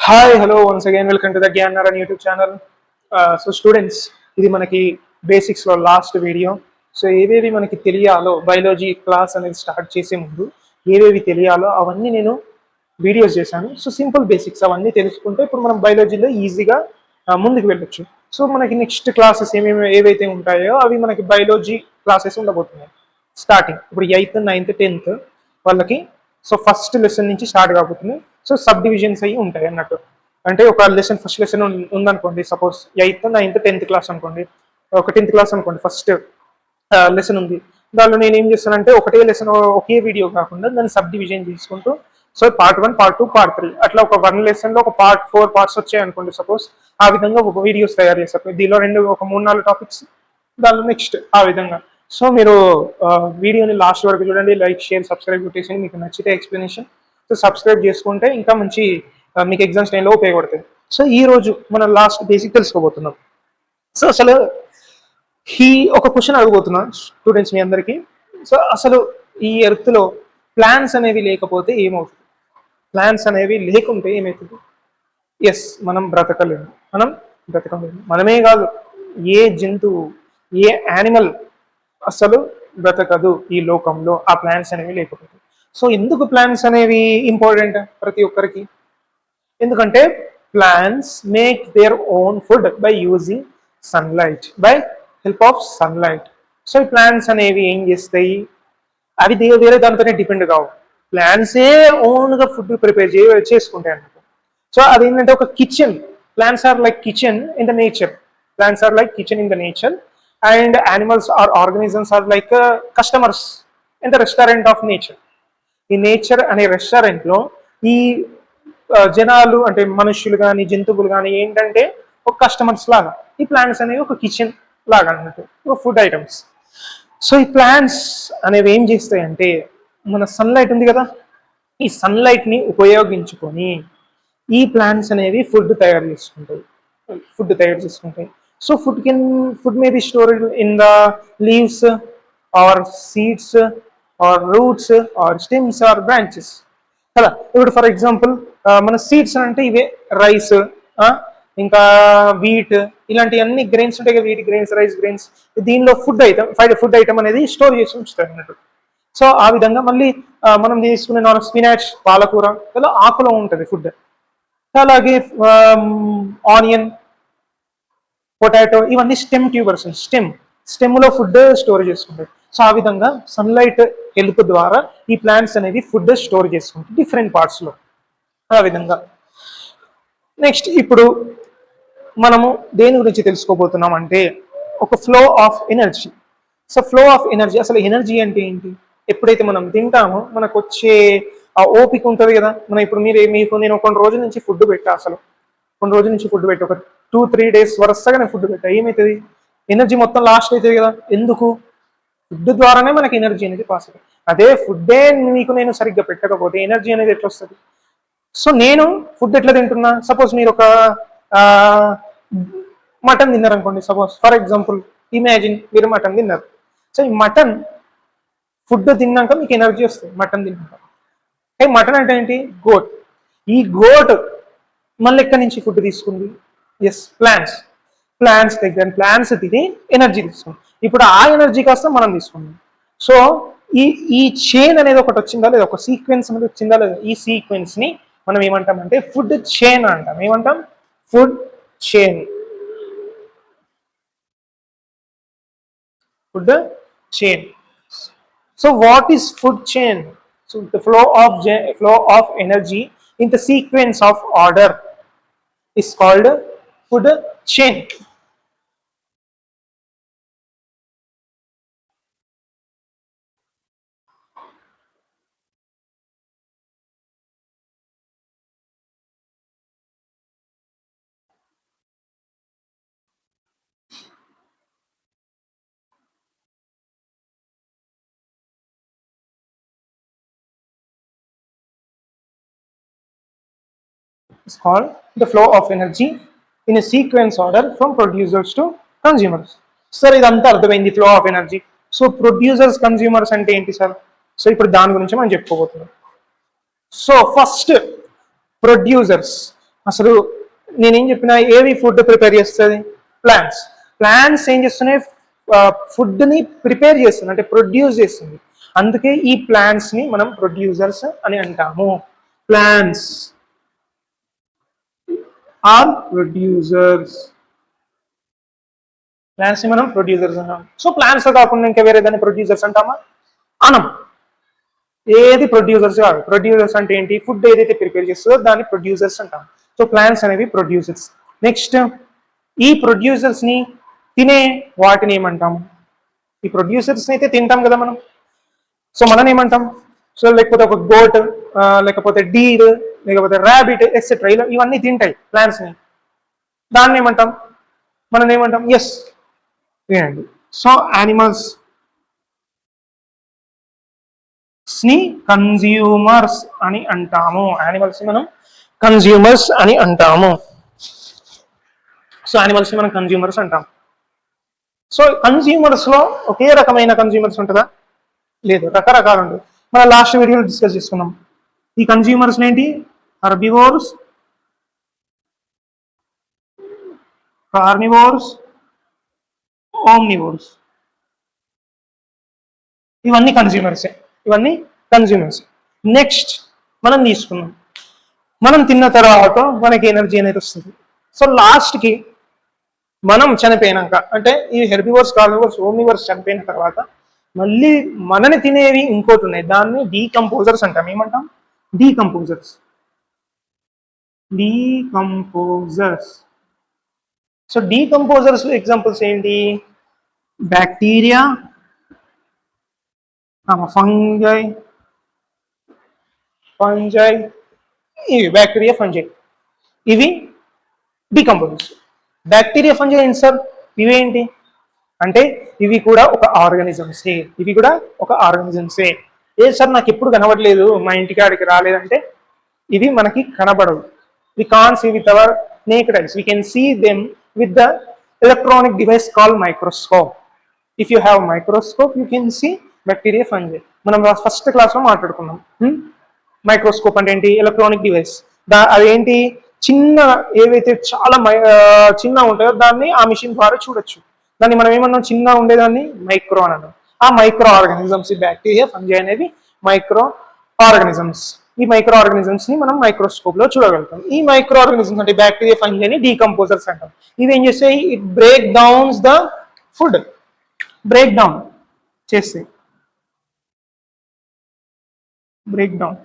Hi hello once again welcome to the Gyan Narayana YouTube channel. So students, ఇది మనకి బేసిక్స్లో last video. So ఏవేవి మనకి తెలియాలో biology class అనేది start చేసే ముందు ఏవేవి తెలియాలో అవన్నీ నేను వీడియోస్ చేశాను. సో సింపుల్ బేసిక్స్ అవన్నీ తెలుసుకుంటే ఇప్పుడు మనం బయాలజీలో ఈజీగా ముందుకు వెళ్ళొచ్చు. సో మనకి నెక్స్ట్ క్లాసెస్ ఏవైతే ఉంటాయో అవి మనకి బయాలజీ క్లాసెస్ ఉండబోతున్నాయి. స్టార్టింగ్ ఇప్పుడు 8th 9th 10th వాళ్ళకి సో ఫస్ట్ లెసన్ నుంచి స్టార్ట్ కాబోతుంది. సో సబ్ డివిజన్స్ అయ్యి ఉంటాయి అన్నట్టు. అంటే ఒక లెసన్ ఫస్ట్ లెసన్ ఉందనుకోండి, suppose 8th 9th 10th class అనుకోండి, ఒక 10th క్లాస్ అనుకోండి, ఫస్ట్ లెసన్ ఉంది. దానిలో నేను ఏం చేస్తానంటే ఒకటే లెసన్ ఒకే వీడియో కాకుండా దాన్ని సబ్ డివిజన్ చేసుకుంటూ సో పార్ట్ 1 పార్ట్ 2 పార్ట్ 3 అట్లా ఒక 1 లెసన్లో ఒక పార్ట్ 4 పార్ట్స్ వచ్చాయి అనుకోండి సపోజ్. ఆ విధంగా ఒక వీడియోస్ తయారు చేస్తారు. దీనిలో ఒక 3-4 టాపిక్స్, దానిలో నెక్స్ట్ ఆ విధంగా. సో మీరు వీడియోని లాస్ట్ వరకు చూడండి, లైక్ షేర్ సబ్స్క్రైబ్ కొట్టేసి మీకు నచ్చితే ఎక్స్ప్లెనేషన్. సో సబ్స్క్రైబ్ చేసుకుంటే ఇంకా మంచి మీకు ఎగ్జామ్స్ టైంలో ఉపయోగపడుతుంది. సో ఈ రోజు మనం లాస్ట్ బేసిక్ తెలుసుకోబోతున్నాం. సో అసలు ఒక క్వశ్చన్ అడగబోతున్నాను స్టూడెంట్స్ మీ అందరికీ. సో అసలు ఈ ఎర్త్లో ప్లాన్స్ అనేవి లేకపోతే ఏమవుతుంది? ప్లాన్స్ అనేవి లేకుంటే ఏమవుతుంది? ఎస్, మనం బ్రతకలేము. మనమే కాదు, ఏ జంతువు, ఏ యానిమల్ అసలు బ్రతకదు ఈ లోకంలో ఆ ప్లాన్స్ అనేవి లేకపోతే. సో ఎందుకు ప్లాన్స్ అనేవి ఇంపార్టెంట్ ప్రతి ఒక్కరికి? ఎందుకంటే plants make their own food by using sunlight, by help of sunlight. So ఈ ప్లాంట్స్ అనేవి ఏం చేస్తాయి? అవి వేరే దానిపైన డిపెండ్ కావు. ప్లాంట్సే ఓన్గా ఫుడ్ ప్రిపేర్ చేసుకుంటాయి అన్నమాట. సో అదేంటంటే ఒక kitchen. Plants are like kitchen in the nature. And animals or organisms are like customers in the restaurant of nature. ఈ నేచర్ అనే రెస్టారెంట్లో ఈ జనాలు అంటే మనుషులు కానీ జంతువులు కానీ ఏంటంటే ఒక కస్టమర్స్ లాగా. ఈ ప్లాంట్స్ అనేవి ఒక కిచెన్ లాగా అన్నట్టు, ఒక ఫుడ్ ఐటమ్స్. సో ఈ ప్లాంట్స్ అనేవి ఏం చేస్తాయంటే, మన సన్లైట్ ఉంది కదా, ఈ సన్లైట్ని ఉపయోగించుకొని ఈ ప్లాంట్స్ అనేవి ఫుడ్ తయారు చేసుకుంటాయి. So food may be stored in the leaves or seeds or roots or stems or branches. కదా, ఇప్పుడు ఫర్ ఎగ్జాంపుల్ మన సీడ్స్ అంటే ఇవే రైస్, ఇంకా వీట్, ఇలాంటి అన్ని గ్రెయిన్స్ ఉంటాయి కదా, వీట్ గ్రెయిన్స్, రైస్ గ్రెయిన్స్. దీనిలో ఫుడ్ ఐటమ్ అనేది స్టోర్ చేసి ఉంచుతారు అన్నట్టు. సో ఆ విధంగా మళ్ళీ మనం తీసుకునే స్పినాచ్, పాలకూర ఇలా ఆకులో ఉంటుంది ఫుడ్. అలాగే ఆనియన్, పొటాటో, ఇవన్నీ స్టెమ్ ట్యూబర్స్. స్టెమ్లో ఫుడ్ స్టోర్ చేసుకుంటాయి. సో ఆ విధంగా సన్లైట్ హెల్ప్ ద్వారా ఈ ప్లాంట్స్ అనేవి ఫుడ్ స్టోర్ చేసుకుంటాయి డిఫరెంట్ పార్ట్స్లో. ఆ విధంగా నెక్స్ట్ ఇప్పుడు మనము దేని గురించి తెలుసుకోబోతున్నాం అంటే ఒక flow of energy. So flow of energy, అసలు ఎనర్జీ అంటే ఏంటి? ఎప్పుడైతే మనం తింటామో మనకు వచ్చే ఆ ఓపిక ఉంటుంది కదా. మనం ఇప్పుడు మీకు నేను కొన్ని రోజుల నుంచి ఫుడ్ పెట్టా, ఒక 2-3 days వరుసగా నేను ఫుడ్ పెట్టా. ఏమవుతుంది? ఎనర్జీ మొత్తం లాస్ట్ అవుతుంది కదా. ఎందుకు? ఫుడ్ ద్వారానే మనకి ఎనర్జీ అనేది పాస్ అవుతుంది. అదే ఫుడ్డే నేను సరిగ్గా పెట్టకపోతే ఎనర్జీ అనేది ఎట్లా వస్తుంది? సో నేను ఫుడ్ ఎట్లా తింటున్నా? సపోజ్ మీరు ఒక మటన్ తిన్నారనుకోండి, సపోజ్ ఫర్ ఎగ్జాంపుల్ ఇమాజిన్ మీరు మటన్ తిన్నారు. సో ఈ మటన్ ఫుడ్ తిన్నాక మీకు ఎనర్జీ వస్తుంది మటన్ తిన్నాక. మటన్ అంటే ఏంటి? గోట్. ఈ గోట్ మళ్ళీ ఎక్కడి నుంచి ఫుడ్ తీసుకుంది? ఎస్, ప్లాంట్స్ తిని ఎనర్జీ తీసుకుంది. ఇప్పుడు ఆ ఎనర్జీ కాస్త మనం తీసుకుందాం. సో ఈ చైన్ అనేది ఒకటి వచ్చిందా లేదా, ఒక సీక్వెన్స్ అనేది వచ్చిందా లేదా? ఈ సీక్వెన్స్ ని మనం ఏమంటామంటే ఫుడ్ చైన్ అంటాం. ఏమంటాం? Food chain. So what is food chain? So the flow of energy in the sequence of order is called food chain. Is called the flow of energy in a sequence order from producers to consumers. Sir ఇదంతా అర్థమైంది, flow of energy. So producers, consumers అంటే ఏంటి sir? So ఇప్పుడు దాని గురించి మనం చెప్పుకోబోతున్నాం. So first producers. అసలు నేనేం చెప్పినా ఏవి ఫుడ్ ప్రిపేర్ చేస్తుంది? ప్లాంట్స్. ప్లాంట్స్ ఏం చేస్తున్నాయి? ఫుడ్ని ప్రిపేర్ చేస్తుంది, అంటే ప్రొడ్యూస్ చేస్తుంది. అందుకే ఈ ప్లాంట్స్ని మనం ప్రొడ్యూసర్స్ అని అంటాము. Plants are producers. ప్లాంట్స్ని మనం ప్రొడ్యూసర్స్ అంటాం. సో ప్లాంట్స్ కాకుండా ఇంకా వేరే దాన్ని ప్రొడ్యూసర్స్ అంటామా? అనం. ఏది ప్రొడ్యూసర్స్ కాదు. ప్రొడ్యూసర్స్ అంటే ఏంటి? ఫుడ్ ఏదైతే ప్రిపేర్ చేస్తుందో దాన్ని ప్రొడ్యూసర్స్ అంటాం. సో ప్లాంట్స్ అనేవి ప్రొడ్యూసర్స్. నెక్స్ట్, ఈ ప్రొడ్యూసర్స్ని తినే వాటిని ఏమంటాం? ఈ ప్రొడ్యూసర్స్ అయితే తింటాం కదా మనం. సో మనం ఏమంటాం? సో లేకపోతే ఒక గోట్, లేకపోతే డీర్, లేకపోతే ర్యాబిట్ ఎక్సెట్రా, ఇలా ఇవన్నీ తింటాయి ప్లాంట్స్ని. దాన్ని ఏమంటాం? మనం ఏమంటాం? ఎస్, వినండి. సో యానిమల్స్ ని కన్జ్యూమర్స్ అని అంటాము. యానిమల్స్ ని మనం కన్జ్యూమర్స్ అని అంటాము. సో యానిమల్స్ ని మనం కన్జ్యూమర్స్ అంటాం. సో కన్జ్యూమర్స్ లో ఒకే రకమైన కన్జ్యూమర్స్ ఉంటుందా? లేదు, రకరకాలు ఉంటుంది. మనం లాస్ట్ వీడియోలో డిస్కస్ చేసుకున్నాం. ఈ కన్జ్యూమర్స్ ఏంటి? హర్బివోర్స్, కార్నివోర్స్, ఓమ్నివోర్స్. ఇవన్నీ కన్జ్యూమర్సే. ఇవన్నీ కన్జ్యూమర్స్. నెక్స్ట్ మనం తీసుకున్నాం, మనం తిన్న తర్వాత మనకి ఎనర్జీ అనేది వస్తుంది. సో లాస్ట్కి మనం చనిపోయినాక, అంటే ఈ హెర్బివోర్స్, కార్నివోర్స్, ఓమ్నివోర్స్ చనిపోయిన తర్వాత మళ్ళీ మనని తినేవి ఇంకోటి ఉన్నాయి. దాన్ని డీకంపోజర్స్ అంటాం. ఏమంటాం? Decomposers. Decomposers. So decomposers examples ఏంటి? బ్యాక్టీరియా, ఫంగై, ఇవి బ్యాక్టీరియా, ఫంజై, ఇవి డీకంపోజర్స్. బ్యాక్టీరియా, ఫంజై ఏంటి సార్? ఇవేంటి అంటే ఇవి కూడా ఒక ఆర్గానిజమ్సే. ఇవి కూడా ఒక ఆర్గానిజమ్సే. ఏ సార్ నాకు ఎప్పుడు కనబడలేదు, మా ఇంటికి ఆడికి రాలేదంటే ఇవి మనకి కనబడవు. We can't see with our naked eyes. We can see them with the electronic device called microscope. If you have microscope you can see bacteria, fungi. మనం ఫస్ట్ క్లాస్లో మాట్లాడుకున్నాం. మైక్రోస్కోప్ అంటే ఏంటి? Electronic device. అదేంటి? చిన్న, ఏవైతే చాలా చిన్న ఉంటాయో దాన్ని ఆ మిషన్ ద్వారా చూడొచ్చు. దాన్ని మనం ఏమన్నాం? చిన్న ఉండేదాన్ని మైక్రో అని అన్నాం. ఆ మైక్రో ఆర్గానిజమ్స్, ఈ బ్యాక్టీరియా, ఫంజై అనేవి మైక్రో ఆర్గానిజమ్స్. ఈ మైక్రో ఆర్గానిజమ్స్ ని మనం మైక్రోస్కోప్ లో చూడగలుగుతాం. ఈ మైక్రో ఆర్గానిజమ్స్ అంటే బ్యాక్టీరియా, ఫంజైని డీకంపోజర్స్ అంటాం. ఇవి ఏం చేస్తాయి? It break downs the food. Break down చేస్తాయి. Break down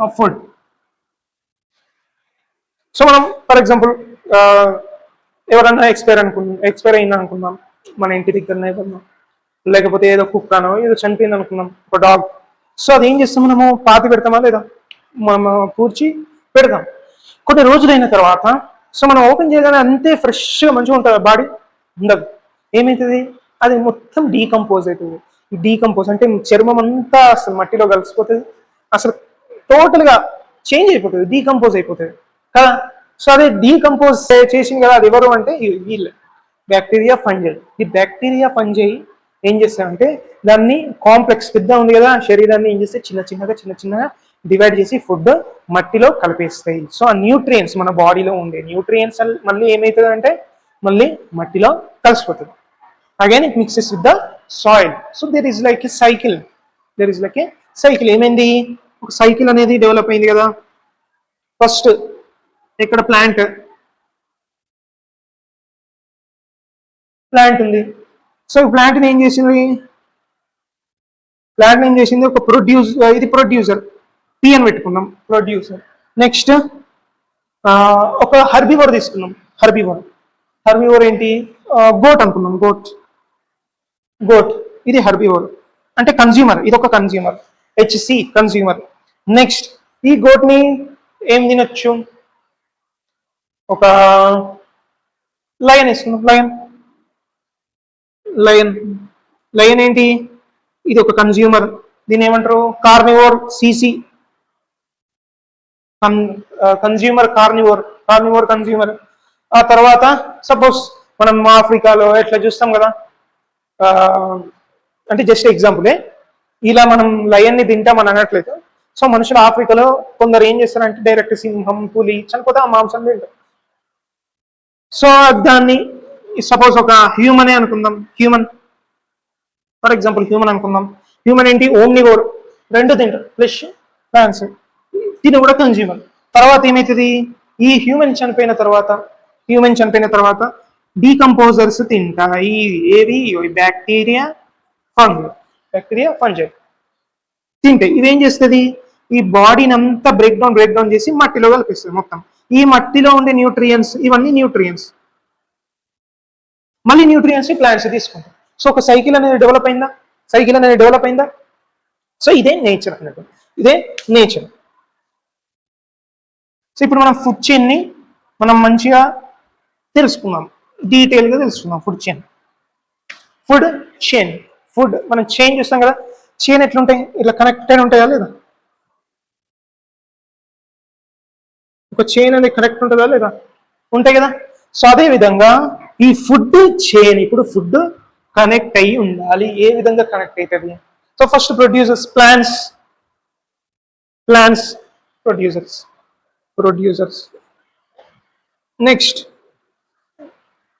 of food. So మనం ఫర్ ఎగ్జాంపుల్ ఎవరన్నా ఎక్స్పైర్ అయింది అనుకుందాం, మన ఇంటి దగ్గరనే ఏదన్నా, లేకపోతే ఏదో కుక్కనో ఏదో చనిపోయింది అనుకుందాం, ఒక డాగ్. సో అది ఏం చేస్తాం? మనము పాతి పెడతామా లేదా? మనం పూడ్చి పెడతాం. కొన్ని రోజులైన తర్వాత సో మనం ఓపెన్ చేయగానే అంతే ఫ్రెష్గా మంచిగా ఉంటుంది బాడీ? ఉండదు. ఏమవుతుంది? అది మొత్తం డీకంపోజ్ అవుతుంది. ఈ డీకంపోజ్ అంటే చర్మం అంతా అసలు మట్టిలో కలిసిపోతుంది. అసలు టోటల్గా చేంజ్ అయిపోతుంది, డీకంపోజ్ అయిపోతుంది కదా. సో అదే డీకంపోజ్ చేసింది కదా, అది ఎవరు అంటే వీళ్ళు బ్యాక్టీరియా, ఫంజై. ఈ బ్యాక్టీరియా, ఫంజై ఏం చేస్తాయంటే దాన్ని కాంప్లెక్స్ పెద్ద ఉంది కదా శరీరాన్ని, ఏం చేస్తే చిన్న చిన్నగా డివైడ్ చేసి ఫుడ్ మట్టిలో కలిపేస్తాయి. సో ఆ న్యూట్రియంట్స్, మన బాడీలో ఉండే న్యూట్రియంట్స్ మళ్ళీ ఏమవుతుంది అంటే మళ్ళీ మట్టిలో కలిసిపోతుంది. Again it mixes with the soil. So there is like A cycle. ఏమైంది? ఒక సైకిల్ అనేది డెవలప్ అయింది కదా. ఫస్ట్ ఇక్కడ ప్లాంట్ ఉంది. సో ఈ ప్లాంట్ని ఏం చేసింది? ఒక ఇది ప్రొడ్యూసర్, పి అని పెట్టుకున్నాం, ప్రొడ్యూసర్. నెక్స్ట్ ఒక హర్బివోర్ తీసుకున్నాం. హర్బివోర్ ఏంటి? గోట్ అనుకున్నాం. గోట్ ఇది హర్బివోర్ అంటే కన్జ్యూమర్. ఇది ఒక కన్జ్యూమర్, హెచ్సి కన్జ్యూమర్. నెక్స్ట్ ఈ గోట్ ని ఏం తినొచ్చు? ఒక లయన్ వేసుకున్నాం. లయన్ ఏంటి? ఇది ఒక కన్జ్యూమర్. దీని ఏమంటారు? Carnivore, CC. Consumer carnivore consumer. ఆ తర్వాత సపోజ్ మనం ఆఫ్రికాలో ఎట్లా చూస్తాం కదా, అంటే జస్ట్ ఎగ్జాంపులే, ఇలా మనం లయన్ని తింటామని అనట్లేదు. సో మనుషులు ఆఫ్రికాలో కొందరు ఏం చేస్తారంటే డైరెక్ట్ సింహం పులి చనిపోతే ఆ మాంసం తింటారు. సో దాన్ని సపోజ్ ఒక హ్యూమనే అనుకుందాం, హ్యూమన్ ఫర్ ఎగ్జాంపుల్ హ్యూమన్ అనుకుందాం. హ్యూమన్ ఏంటి, ఓమ్నివోర్, రెండు తింటారు, ఫ్లెష్ ప్లాంట్స్, తిని కూడా కన్జ్యూమర్. తర్వాత ఏమవుతుంది, ఈ హ్యూమన్ చనిపోయిన తర్వాత డీకంపోజర్స్ తింటాయి. ఏవి, బ్యాక్టీరియా ఫంజై తింటాయి. ఇవేం చేస్తుంది, ఈ బాడీని అంతా బ్రేక్ డౌన్ చేసి మట్టిలో కలిపిస్తుంది మొత్తం. ఈ మట్టిలో ఉండే న్యూట్రియన్స్, ఇవన్నీ న్యూట్రియన్స్, మళ్ళీ న్యూట్రియన్స్ ప్లాంట్స్ తీసుకుంటాయి. సో ఒక సైకిల్ అనేది డెవలప్ అయిందా. సో ఇదే నేచర్ అన్నట్టు, ఇదే నేచర్. సో ఇప్పుడు మనం ఫుడ్ చైన్ని మనం మంచిగా తెలుసుకుందాం, డీటెయిల్గా తెలుసుకుందాం. ఫుడ్ మనం చైన్ చూస్తాం కదా, చైన్ ఎట్లుంటాయి, ఇట్లా కనెక్టెడ్ ఉంటాయా లేదా, ఒక చైన్ అనేది కనెక్ట్ ఉంటుందా లేదా, ఉంటాయి కదా. సో అదే విధంగా ఈ ఫుడ్ చైన్, ఇప్పుడు ఫుడ్ కనెక్ట్ అయ్యి ఉండాలి. ఏ విధంగా కనెక్ట్ అవుతుంది, so first producers, plants producers, next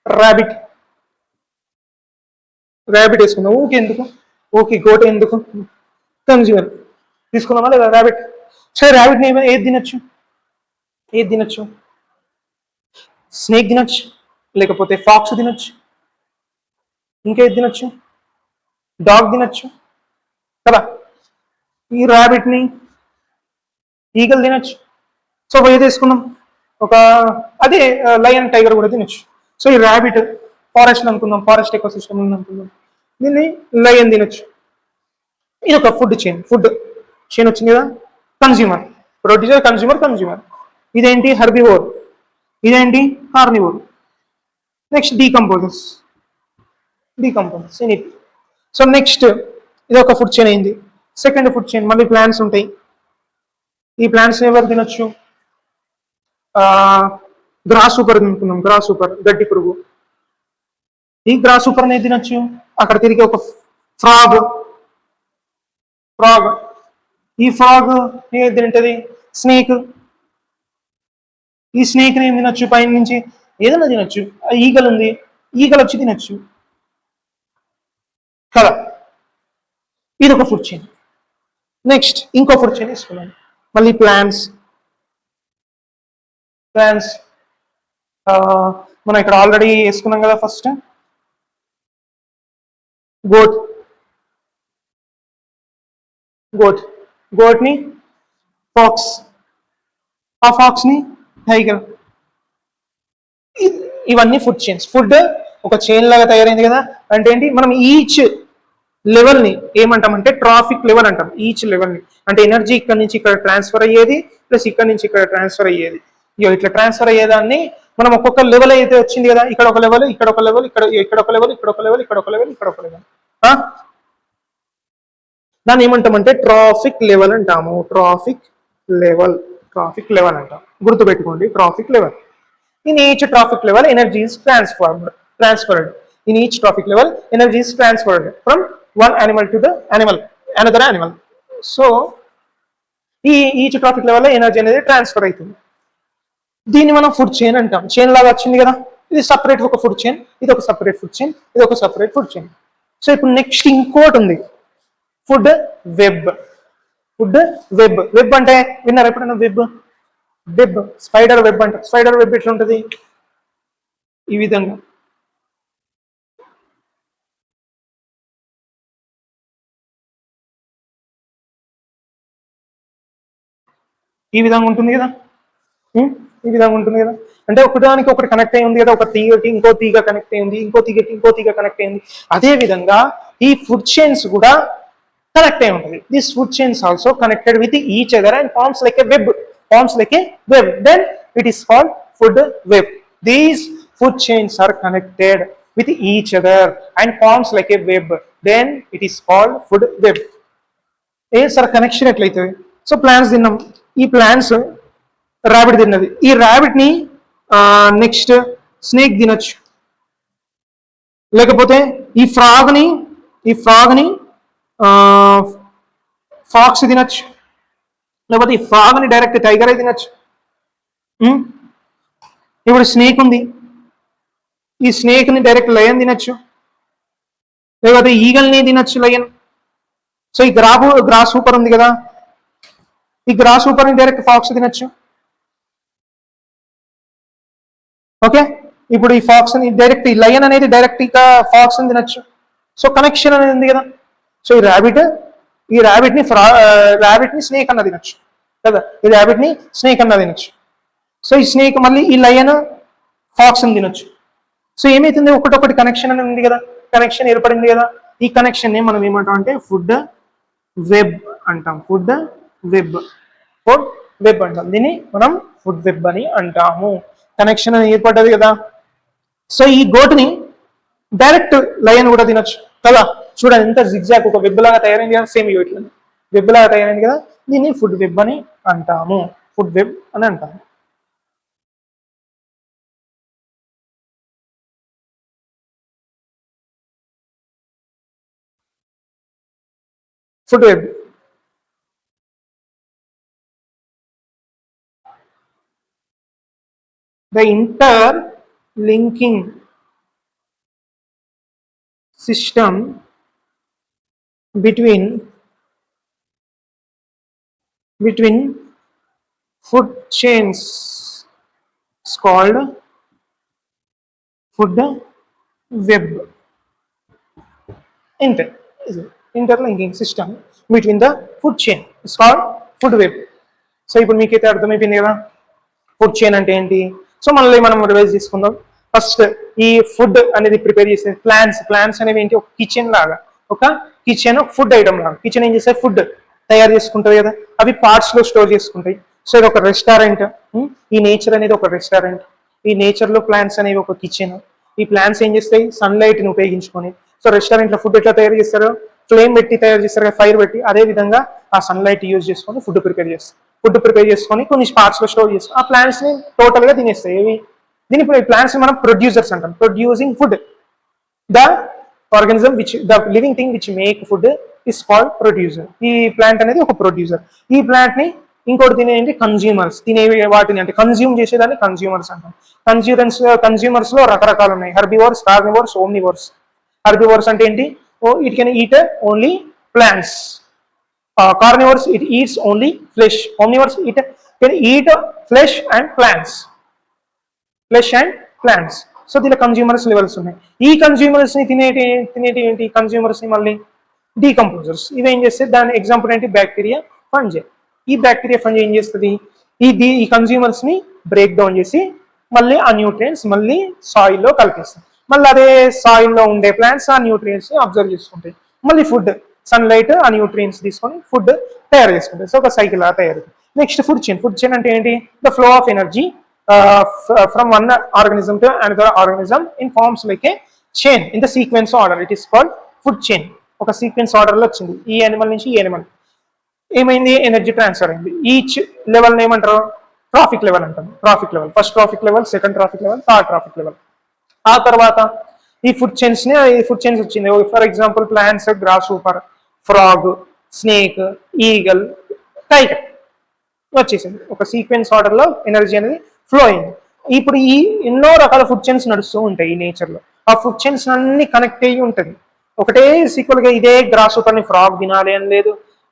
rabbit వేసుకుందాం. ఓకే గోట ఎందుకు, కన్జ్యూమర్ తీసుకున్నామా లేదా ర్యాబిట్. సరే ర్యాబిట్ని ఏది తినొచ్చు, స్నేక్ తినొచ్చు, లేకపోతే ఫాక్స్ తినొచ్చు, ఇంకేది తినొచ్చు, డాగ్ తినొచ్చు కదా. ఈ ర్యాబిట్ని ఈగల్ తినొచ్చు. సో ఏది తీసుకున్నాం, ఒక అదే లయన్ టైగర్ కూడా తినొచ్చు. సో ఈ ర్యాబిట్ ఫారెస్ట్ అనుకుందాం, ఫారెస్ట్ ఎకో సిస్టమ్ అనుకుందాం, దీన్ని లయన్ తినొచ్చు. ఇది ఒక ఫుడ్ చైన్ వచ్చింది కదా. Consumer, producer, consumer. ఇదేంటి హెర్బివోర్, ఇదేంటి carnivore. Next decomposers. So next ఇది ఒక ఫుడ్ చైన్ అయింది. సెకండ్ ఫుడ్ చైన్ మళ్ళీ ప్లాంట్స్ ఉంటాయి. ఈ ప్లాంట్స్ ఎవరు తినొచ్చు, గ్రాస్ సూపర్ అనుకున్నాం, గడ్డి పురుగు. ఈ గ్రాస్ సూపర్ అనేది తినొచ్చు. అక్కడ తిరిగి ఒక ఫ్రాగ్, ఈ ఫ్రాగ్ ఏది తింటది, స్నేక్. ఈ స్నేక్ ని తినొచ్చు, పైన నుంచి ఏదైనా తినొచ్చు. ఈగల్ ఉంది, ఈగల్ వచ్చి తినొచ్చు కదా. ఇది ఒక ఫుడ్ చైన్. నెక్స్ట్ ఇంకో ఫుడ్ చైన్ తీసుకున్నాం, మళ్ళీ ప్లాంట్స్. మనం ఇక్కడ ఆల్రెడీ వేసుకున్నాం కదా. ఫస్ట్ గోట్ని ఫాక్స్, ఆ ఫాక్స్ ని టైగర్. ఇవన్నీ ఫుడ్ చైన్స్. ఫుడ్ ఒక చైన్ లాగా తయారైంది కదా. అంటే ఏంటి, మనం ఈచ్ లెవెల్ ని ఏమంటామంటే ట్రాఫిక్ లెవెల్ అంటాం. ఈచ్ లెవెల్ ని అంటే ఎనర్జీ ఇక్కడ నుంచి ఇక్కడ ట్రాన్స్ఫర్ అయ్యేది, ప్లస్ ఇక్కడ నుంచి ఇక్కడ ట్రాన్స్ఫర్ అయ్యేది. ఇట్లా ట్రాన్స్ఫర్ అయ్యేదాన్ని మనం ఒక్కొక్క లెవెల్ అయితే వచ్చింది కదా. ఇక్కడ ఒక లెవెల్, ఇక్కడ ఒక లెవెల్, ఇక్కడ ఒక లెవెల్, ఇక్కడ ఒక లెవెల్, ఇక్కడ ఒక లెవెల్, ఇక్కడ ఒక లెవెల్. దాన్ని ఏమంటామంటే ట్రాఫిక్ లెవెల్ అంటాము. ట్రాఫిక్ లెవెల్ అంటాం. గుర్తుపెట్టుకోండి, traffic level. In each traffic level, energy is transferred. In each traffic level, energy is transferred from one animal to the another animal. So, each traffic level energy అనేది transfer అవుతుంది. దీన్ని మనం food chain అంటాం. Chain లాగా వచ్చింది కదా. ఇది separate ఒక ఫుడ్ చైన్, ఇది ఒక సపరేట్ ఫుడ్ చైన్, ఇది ఒక సపరేట్ ఫుడ్ చైన్. సో ఇప్పుడు నెక్స్ట్ ఇంకోటి ఉంది, ఫుడ్ వెబ్. వెబ్ అంటే విన్నారా ఎప్పుడైనా? వెబ్, స్పైడర్ వెబ్ అంటారు. స్పైడర్ వెబ్ ఎట్లా ఉంటుంది, ఈ విధంగా. ఈ విధంగా ఉంటుంది కదా. అంటే ఒకదానికి ఒకటి కనెక్ట్ అయి ఉంది కదా. ఒక తీగకి ఇంకో తీగ కనెక్ట్ అయింది, ఇంకో తీగకి ఇంకో తీగ కనెక్ట్ అయింది. అదే విధంగా ఈ ఫుడ్ చైన్స్ కూడా కనెక్ట్ అయి ఉంటుంది. This food chains also connected with each other and forms like a web. Then it is called food web. These food chains are connected with each other and forms like a web. Then it is called food web. Sir connection ఎట్లయితుంది? So plants తిన్నాం, ఈ plants rabbit తిన్నది. ఈ rabbit ని next snake తినొచ్చు, లేకపోతే ఈ frog ని ఫాక్స్ తినొచ్చు, లేకపోతే ఈ ఫ్రాగ్ని డైరెక్ట్ టైగర్ అయితే తినచ్చు. ఇప్పుడు స్నేక్ ఉంది, ఈ స్నేక్ని డైరెక్ట్ లయన్ తినచ్చు, లేకపోతే ఈగల్ని తినచ్చు లయన్. సో ఈ గ్రాస్ సూపర్ ఉంది కదా, ఈ గ్రాస్ సూపర్ని డైరెక్ట్ ఫాక్స్ తినచ్చు. ఓకే, ఇప్పుడు ఈ ఫాక్స్ డైరెక్ట్ ఈ లయన్ అనేది డైరెక్ట్ ఇక ఫాక్స్ అని తినచ్చు. సో కనెక్షన్ అనేది ఉంది కదా. సో ఈ ర్యాబిట్ని స్నేక్ అన్న తినచ్చు కదా, ఈ ర్యాబిట్ని స్నేక్ అన్న తినచ్చు. సో ఈ స్నేక్ మళ్ళీ ఈ లయన్ ఫాక్స్ అని తినొచ్చు. సో ఏమైతుంది, ఒకటొకటి కనెక్షన్ అని ఉంది కదా, కనెక్షన్ ఏర్పడింది కదా. ఈ కనెక్షన్ ని మనం ఏమంటాం అంటే ఫుడ్ వెబ్ అంటాం. ఫుడ్ వెబ్ అంటాం. దీన్ని మనం ఫుడ్ వెబ్ అని అంటాము. కనెక్షన్ అని ఏర్పడ్డది కదా. సో ఈ గోటుని డైరెక్ట్ లయన్ కూడా తినొచ్చు కదా. చూడండి ఎంత జిగ్జాగ్ ఒక వెబ్ లాగా తయారైంది కదా, సేమ్ ఇట్లా వెబ్ లాగా తయారైంది కదా. దీన్ని ఫుడ్ వెబ్ అని అంటాము. ఫుడ్ వెబ్ అని అంటాము. Food web the interlinking system between food chains is called food web. Interlinking system between the food chain is called food web. So ఇప్పుడు మీకైతే అర్థమైపోయింది కదా ఫుడ్ చైన్ అంటే ఏంటి. సో మళ్ళీ మనం రివైజ్ చేసుకుందాం. ఫస్ట్ ఈ ఫుడ్ అనేది ప్రిపేర్ చేసే ప్లాన్స్ అనేవి ఏంటి, ఒక కిచెన్ లాగా, ఒక ఫుడ్ ఐటమ్ లాగా. కిచెన్ ఏం చేస్తే ఫుడ్ తయారు చేసుకుంటుంది కదా, అవి పార్ట్స్ లో స్టోర్ చేసుకుంటాయి. సో ఇది ఒక రెస్టారెంట్, ఈ నేచర్ అనేది ఒక రెస్టారెంట్, ఈ నేచర్ లో ప్లాంట్స్ అనేవి ఒక కిచెన్. ఈ ప్లాంట్స్ ఏం చేస్తాయి, సన్లైట్ ని ఉపయోగించుకొని. సో రెస్టారెంట్ లో ఫుడ్ ఎట్లా తయారు చేస్తారు, ఫ్లేమ్ పెట్టి తయారు చేస్తారు కదా, ఫైర్ పెట్టి. అదే విధంగా ఆ సన్లైట్ యూజ్ చేసుకొని ఫుడ్ ప్రిపేర్ చేస్తారు. ఫుడ్ ప్రిపేర్ చేసుకొని కొన్ని పార్ట్స్ లో స్టోర్ చేస్తాం. ఆ ప్లాంట్స్ ని టోటల్ గా తినేస్తాయి. ఏవి దీని ప్లాంట్స్ ని మనం ప్రొడ్యూసర్స్ అంటాం. Producing food. The organism the living thing which make food is called producer. ఈ ప్లాంట్ అనేది ఒక ప్రొడ్యూసర్. ఈ ప్లాంట్ ని ఇంకోటి తినేది కన్జ్యూమర్స్. తినేవి వాటిని అంటే కన్జ్యూమ్ చేసేదాన్ని కన్జ్యూమర్స్ అంటాం. కన్జ్యూమర్స్ లో రకరకాలు ఉన్నాయి. Herbivores, carnivores, omnivores. హెర్బివోర్స్ అంటే ఏంటి, it can eat only plants. Carnivores, it eats only flesh. Omnivores, it can eat flesh and plants. So దీనిలో కన్జ్యూమర్స్ లెవెల్స్ ఉన్నాయి. ఈ కన్జ్యూమర్స్ ని తినేటి ఏంటి, కన్జ్యూమర్స్ ని మళ్ళీ డీకంపోజర్స్. ఇవి ఏం చేస్తే దాని ఎగ్జాంపుల్ ఏంటి, బ్యాక్టీరియా, ఫంజై. ఈ బ్యాక్టీరియా ఫంజై ఏం చేస్తుంది, ఈ కన్జ్యూమర్స్ ని బ్రేక్ డౌన్ చేసి మళ్ళీ ఆ న్యూట్రియంట్స్ మళ్ళీ సాయిల్ లో కలిపేస్తాయి. మళ్ళీ అదే సాయిల్ లో ఉండే ప్లాంట్స్ ఆ న్యూట్రియంట్స్ ని అబ్జర్వ్ చేసుకుంటాయి. మళ్ళీ ఫుడ్ సన్లైట్ ఆ న్యూట్రియంట్స్ తీసుకొని ఫుడ్ తయారు చేసుకుంటాయి. సో ఒక సైకిల్ లా తయారు. నెక్స్ట్ ఫుడ్ చైన్ అంటే ఏంటి, the flow of energy from one organism to another organism in forms like a chain in the sequence order. It is called food chain. ఒక sequence order లో వచ్చింది. ఈ animal నుంచి ఈ animal ఏమైంది, energy transfer అయింది. ఈచ్ లెవెల్ ఏమంటారు, trophic level అంటాం. Trophic level, first trophic level, second trophic level, third trophic level. ఆ తర్వాత ఈ ఫుడ్ చైన్స్ వచ్చింది. For example plants, grass super, frog, snake, eagle, tiger వచ్చేసింది. ఒక సీక్వెన్స్ ఆర్డర్ లో ఎనర్జీ అనేది ఫ్లో అయింది. ఇప్పుడు ఈ ఎన్నో రకాల ఫుడ్ చైన్స్ నడుస్తూ ఉంటాయి ఈ నేచర్ లో. ఆ ఫుడ్ చైన్స్ అన్ని కనెక్ట్ అయ్యి ఉంటుంది. ఒకటే సీక్వెల్ గా ఇదే గ్రాస్ సూపర్ ని ఫ్రాగ్ తినాలి అని లేదు,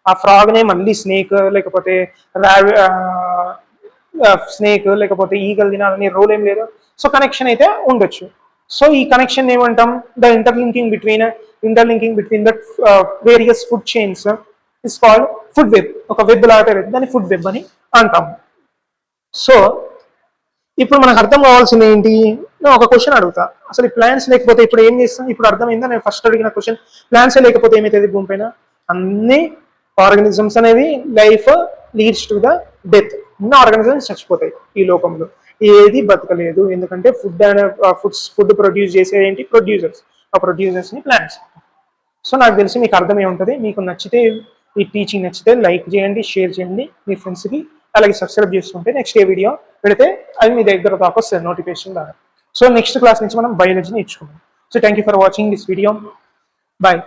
ఆ ఫ్రాగ్ నే మళ్ళీ స్నేక్ లేకపోతే లేకపోతే ఈగల్ తినాలని రూల్ ఏం లేదు. సో కనెక్షన్ అయితే ఉండొచ్చు. సో ఈ కనెక్షన్ ఏమంటాం, the interlinking between the various food chains is called food web. ఒక వెబ్ లాగా దాన్ని ఫుడ్ వెబ్ అని అంటాం. సో ఇప్పుడు మనకు అర్థం కావాల్సింది ఏంటి, నేను ఒక క్వశ్చన్ అడుగుతా. అసలు ఈ ప్లాంట్స్ లేకపోతే ఇప్పుడు ఏం చేస్తాం, ఇప్పుడు అర్థమైందా నేను ఫస్ట్ అడిగిన క్వశ్చన్. ప్లాంట్స్ లేకపోతే ఏమైతుంది భూమిపైన, అన్ని ఆర్గానిజమ్స్ అనేవి life leads to the death. అన్ని ఆర్గానిజమ్స్ చచ్చిపోతాయి ఈ లోకంలో, ఏది బతకలేదు. ఎందుకంటే ఫుడ్ ప్రొడ్యూస్ చేసేది ఏంటి, ప్రొడ్యూసర్స్. ఆ ప్రొడ్యూసర్స్ ని ప్లాంట్స్. సో నాకు తెలిసి మీకు అర్థమై ఉంటుంది. మీకు నచ్చితే, ఈ టీచింగ్ నచ్చితే లైక్ చేయండి, షేర్ చేయండి మీ ఫ్రెండ్స్కి, అలాగే సబ్స్క్రైబ్ చేసుకుంటే నెక్స్ట్ ఏ వీడియో పెడితే అది మీ దగ్గర దాకా వస్తుంది నోటిఫికేషన్ ద్వారా. సో నెక్స్ట్ క్లాస్ నుంచి మనం బయాలజీ నేర్చుకుందాం. So thank you for watching this video. Bye.